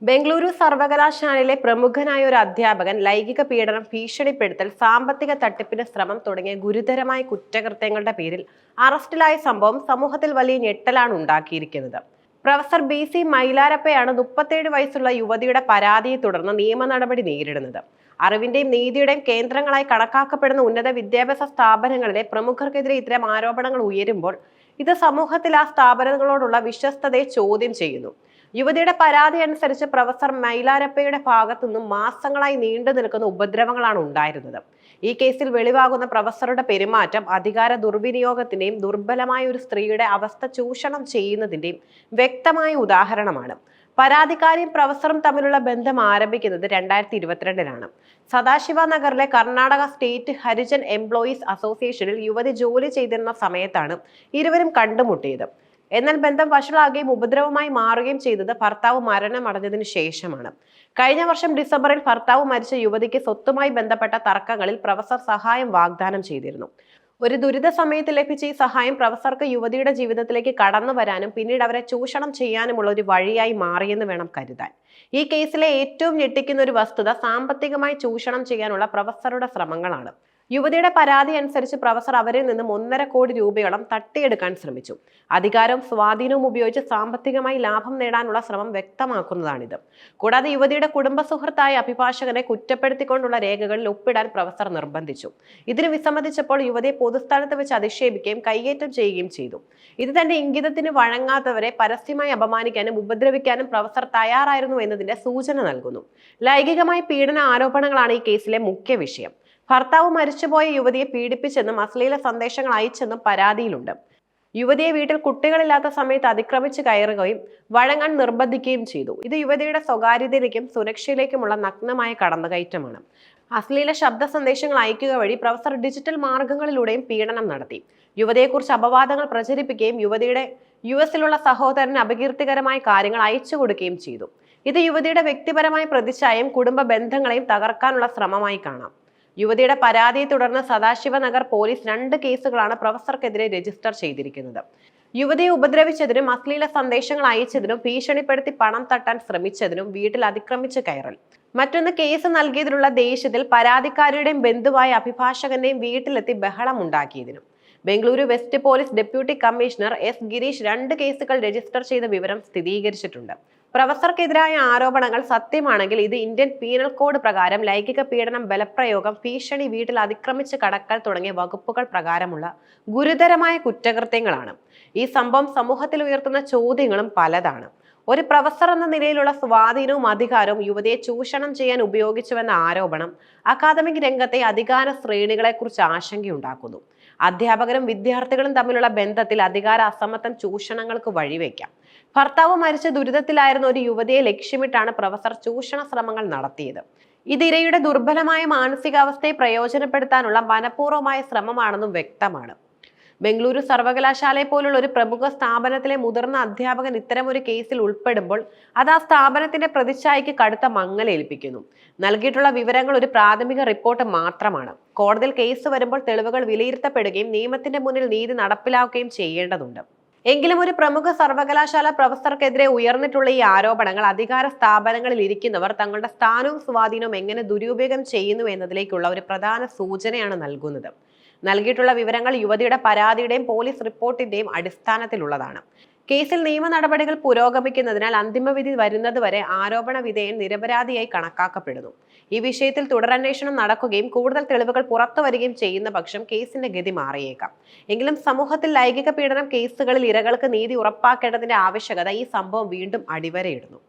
ബംഗളൂരു സർവകലാശാലയിലെ പ്രമുഖനായ ഒരു അധ്യാപകൻ ലൈംഗിക പീഡനം, ഭീഷണിപ്പെടുത്തൽ, സാമ്പത്തിക തട്ടിപ്പിന് ശ്രമം തുടങ്ങിയ ഗുരുതരമായ കുറ്റകൃത്യങ്ങളുടെ പേരിൽ അറസ്റ്റിലായ സംഭവം സമൂഹത്തിൽ വലിയ ഞെട്ടലാണ് ഉണ്ടാക്കിയിരിക്കുന്നത്. പ്രൊഫസർ BC മൈലാരപ്പയാണ് 37 വയസ്സുള്ള യുവതിയുടെ പരാതിയെ തുടർന്ന് നിയമ നടപടി നേരിടുന്നത്. അറിവിന്റെയും നീതിയുടെയും കേന്ദ്രങ്ങളായി കണക്കാക്കപ്പെടുന്ന ഉന്നത വിദ്യാഭ്യാസ സ്ഥാപനങ്ങളിലെ പ്രമുഖർക്കെതിരെ ഇത്തരം ആരോപണങ്ങൾ ഉയരുമ്പോൾ ഇത് സമൂഹത്തിൽ ആ സ്ഥാപനങ്ങളോടുള്ള വിശ്വസ്തതയെ ചോദ്യം ചെയ്യുന്നു. യുവതിയുടെ പരാതി അനുസരിച്ച് പ്രൊഫസർ മൈലാരപ്പയുടെ ഭാഗത്തുനിന്നും മാസങ്ങളായി നീണ്ടു നിൽക്കുന്ന ഉപദ്രവങ്ങളാണ് ഉണ്ടായിരുന്നത്. ഈ കേസിൽ വെളിവാകുന്ന പ്രൊഫസറുടെ പെരുമാറ്റം അധികാര ദുർവിനിയോഗത്തിന്റെയും ദുർബലമായ ഒരു സ്ത്രീയുടെ അവസ്ഥ ചൂഷണം ചെയ്യുന്നതിന്റെയും വ്യക്തമായ ഉദാഹരണമാണ്. പരാതിക്കാരിയും പ്രൊഫസറും തമ്മിലുള്ള ബന്ധം ആരംഭിക്കുന്നത് 2022-ലാണ്. സദാശിവ നഗറിലെ കർണാടക സ്റ്റേറ്റ് ഹരിജൻ എംപ്ലോയീസ് അസോസിയേഷനിൽ യുവതി ജോലി ചെയ്തിരുന്ന സമയത്താണ് ഇരുവരും കണ്ടുമുട്ടിയത്. എന്നാൽ ബന്ധം വഷളാകുകയും ഉപദ്രവമായി മാറുകയും ചെയ്തത് ഭർത്താവ് മരണമടഞ്ഞതിനു ശേഷമാണ്. കഴിഞ്ഞ വർഷം ഡിസംബറിൽ ഭർത്താവ് മരിച്ച യുവതിക്ക് സ്വത്തുമായി ബന്ധപ്പെട്ട തർക്കങ്ങളിൽ പ്രൊഫസർ സഹായം വാഗ്ദാനം ചെയ്തിരുന്നു. ഒരു ദുരിത സമയത്ത് ലഭിച്ച ഈ സഹായം പ്രൊഫസർക്ക് യുവതിയുടെ ജീവിതത്തിലേക്ക് കടന്നു വരാനും പിന്നീട് അവരെ ചൂഷണം ചെയ്യാനുമുള്ള ഒരു വഴിയായി മാറിയെന്ന് വേണം കരുതാൻ. ഈ കേസിലെ ഏറ്റവും ഞെട്ടിക്കുന്ന ഒരു വസ്തുത സാമ്പത്തികമായി ചൂഷണം ചെയ്യാനുള്ള പ്രൊഫസറുടെ ശ്രമങ്ങളാണ്. യുവതിയുടെ പരാതി അനുസരിച്ച് പ്രൊഫസർ അവരിൽ നിന്നും 1.5 കോടി രൂപയോളം തട്ടിയെടുക്കാൻ ശ്രമിച്ചു. അധികാരവും സ്വാധീനവും ഉപയോഗിച്ച് സാമ്പത്തികമായി ലാഭം നേടാനുള്ള ശ്രമം വ്യക്തമാക്കുന്നതാണിത്. കൂടാതെ യുവതിയുടെ കുടുംബ സുഹൃത്തായ അഭിഭാഷകനെ കുറ്റപ്പെടുത്തിക്കൊണ്ടുള്ള രേഖകളിൽ ഒപ്പിടാൻ പ്രൊഫസർ നിർബന്ധിച്ചു. ഇതിന് വിസമ്മതിച്ചപ്പോൾ യുവതിയെ പൊതുസ്ഥലത്ത് വെച്ച് അധിക്ഷേപിക്കുകയും കയ്യേറ്റം ചെയ്യുകയും ചെയ്തു. ഇത് തന്റെ ഇംഗിതത്തിന് വഴങ്ങാത്തവരെ പരസ്യമായി അപമാനിക്കാനും ഉപദ്രവിക്കാനും പ്രൊഫസർ തയ്യാറായിരുന്നു എന്നതിന്റെ സൂചന നൽകുന്നു. ലൈംഗികമായ പീഡന ആരോപണങ്ങളാണ് ഈ കേസിലെ മുഖ്യ വിഷയം. ഭർത്താവ് മരിച്ചുപോയ യുവതിയെ പീഡിപ്പിച്ചെന്നും അശ്ലീല സന്ദേശങ്ങൾ അയച്ചെന്നും പരാതിയിലുണ്ട്. യുവതിയെ വീട്ടിൽ കുട്ടികളില്ലാത്ത സമയത്ത് അതിക്രമിച്ച് കയറുകയും വഴങ്ങാൻ നിർബന്ധിക്കുകയും ചെയ്തു. ഇത് യുവതിയുടെ സ്വകാര്യതയിലേക്കും സുരക്ഷയിലേക്കുമുള്ള നഗ്നമായ കടന്നുകയറ്റമാണ്. അശ്ലീല ശബ്ദ സന്ദേശങ്ങൾ അയക്കുക വഴി പ്രൊഫസർ ഡിജിറ്റൽ മാർഗങ്ങളിലൂടെയും പീഡനം നടത്തി. യുവതിയെക്കുറിച്ച് അപവാദങ്ങൾ പ്രചരിപ്പിക്കുകയും യുവതിയുടെ US-ലുള്ള സഹോദരന് അപകീർത്തികരമായ കാര്യങ്ങൾ അയച്ചു കൊടുക്കുകയും ചെയ്തു. ഇത് യുവതിയുടെ വ്യക്തിപരമായ പ്രതിച്ഛായയും കുടുംബ ബന്ധങ്ങളെയും തകർക്കാനുള്ള ശ്രമമായി കാണാം. യുവതിയുടെ പരാതിയെ തുടർന്ന് സദാശിവ നഗർ പോലീസ് 2 കേസുകളാണ് പ്രൊഫസർക്കെതിരെ രജിസ്റ്റർ ചെയ്തിരിക്കുന്നത്. യുവതിയെ ഉപദ്രവിച്ചതിനും അശ്ലീല സന്ദേശങ്ങൾ അയച്ചതിനും ഭീഷണിപ്പെടുത്തി പണം തട്ടാൻ ശ്രമിച്ചതിനും വീട്ടിൽ അതിക്രമിച്ച് കയറൽ. മറ്റൊന്ന്, കേസ് നൽകിയതിലുള്ള ദേഷ്യത്തിൽ പരാതിക്കാരിയുടെയും ബന്ധുവായ അഭിഭാഷകന്റെയും വീട്ടിലെത്തി ബഹളം ഉണ്ടാക്കിയതിനും. Bengaluru west police deputy commissioner S Girish 2 കേസുകൾ രജിസ്റ്റർ ചെയ്ത വിവരം സ്ഥിരീകരിച്ചിട്ടുണ്ട്. പ്രൊഫസർക്കെതിരായ ആരോപണങ്ങൾ സത്യമാണെങ്കിൽ ഇത് ഇന്ത്യൻ പീനൽ കോഡ് പ്രകാരം ലൈംഗിക പീഡനം, ബലപ്രയോഗം, ഭീഷണി, വീട്ടിൽ അതിക്രമിച്ച് കടക്കൽ തുടങ്ങിയ വകുപ്പുകൾ പ്രകാരമുള്ള ഗുരുതരമായ കുറ്റകൃത്യങ്ങളാണ്. ഈ സംഭവം സമൂഹത്തിൽ ഉയർത്തുന്ന ചോദ്യങ്ങളും പലതാണ്. ഒരു പ്രൊഫസർ എന്ന നിലയിലുള്ള സ്വാധീനവും അധികാരവും യുവതിയെ ചൂഷണം ചെയ്യാൻ ഉപയോഗിച്ചുവെന്ന ആരോപണം അക്കാദമിക് രംഗത്തെ അധികാര ശ്രേണികളെക്കുറിച്ച് ആശങ്കയുണ്ടാക്കുന്നു. അധ്യാപകരും വിദ്യാർത്ഥികളും തമ്മിലുള്ള ബന്ധത്തിൽ അധികാര അസമത്വം ചൂഷണങ്ങൾക്ക് വഴിവെക്കാം. ഭർത്താവ് മരിച്ച ദുരിതത്തിലായിരുന്ന ഒരു യുവതിയെ ലക്ഷ്യമിട്ടാണ് പ്രൊഫസർ ചൂഷണ ശ്രമങ്ങൾ നടത്തിയത്. ഇത് ഇരയുടെ ദുർബലമായ മാനസികാവസ്ഥയെ പ്രയോജനപ്പെടുത്താനുള്ള മനഃപൂർവ്വമായ ശ്രമമാണെന്നും വ്യക്തമാണ്. ബംഗളൂരു സർവകലാശാലയെ പോലുള്ള ഒരു പ്രമുഖ സ്ഥാപനത്തിലെ മുതിർന്ന അധ്യാപകൻ ഇത്തരം ഒരു കേസിൽ ഉൾപ്പെടുമ്പോൾ അത് ആ സ്ഥാപനത്തിന്റെ പ്രതിച്ഛായയ്ക്ക് കടുത്ത മങ്ങലേൽപ്പിക്കുന്നു. നൽകിയിട്ടുള്ള വിവരങ്ങൾ ഒരു പ്രാഥമിക റിപ്പോർട്ട് മാത്രമാണ്. കോടതിയിൽ കേസ് വരുമ്പോൾ തെളിവുകൾ വിലയിരുത്തപ്പെടുകയും നിയമത്തിന്റെ മുന്നിൽ നീതി നടപ്പിലാക്കുകയും ചെയ്യേണ്ടതുണ്ട്. എങ്കിലും ഒരു പ്രമുഖ സർവകലാശാല പ്രൊഫസർക്കെതിരെ ഉയർന്നിട്ടുള്ള ഈ ആരോപണങ്ങൾ അധികാര സ്ഥാപനങ്ങളിൽ ഇരിക്കുന്നവർ തങ്ങളുടെ സ്ഥാനവും സ്വാധീനവും എങ്ങനെ ദുരുപയോഗം ചെയ്യുന്നു എന്നതിലേക്കുള്ള ഒരു പ്രധാന സൂചനയാണ് നൽകുന്നത്. നൽകിയിട്ടുള്ള വിവരങ്ങൾ യുവതിയുടെ പരാതിയുടെയും പോലീസ് റിപ്പോർട്ടിന്റെയും അടിസ്ഥാനത്തിലുള്ളതാണ്. കേസിൽ നിയമ നടപടികൾ പുരോഗമിക്കുന്നതിനാൽ അന്തിമവിധി വരുന്നതുവരെ ആരോപണ വിധേയൻ നിരപരാധിയായി കണക്കാക്കപ്പെടുന്നു. ഈ വിഷയത്തിൽ തുടരന്വേഷണം നടക്കുകയും കൂടുതൽ തെളിവുകൾ പുറത്തു വരികയും ചെയ്യുന്ന പക്ഷം കേസിന്റെ ഗതി മാറിയേക്കാം. എങ്കിലും സമൂഹത്തിൽ ലൈംഗിക പീഡനം കേസുകളിൽ ഇരകൾക്ക് നീതി ഉറപ്പാക്കേണ്ടതിന്റെ ആവശ്യകത ഈ സംഭവം വീണ്ടും അടിവരയിടുന്നു.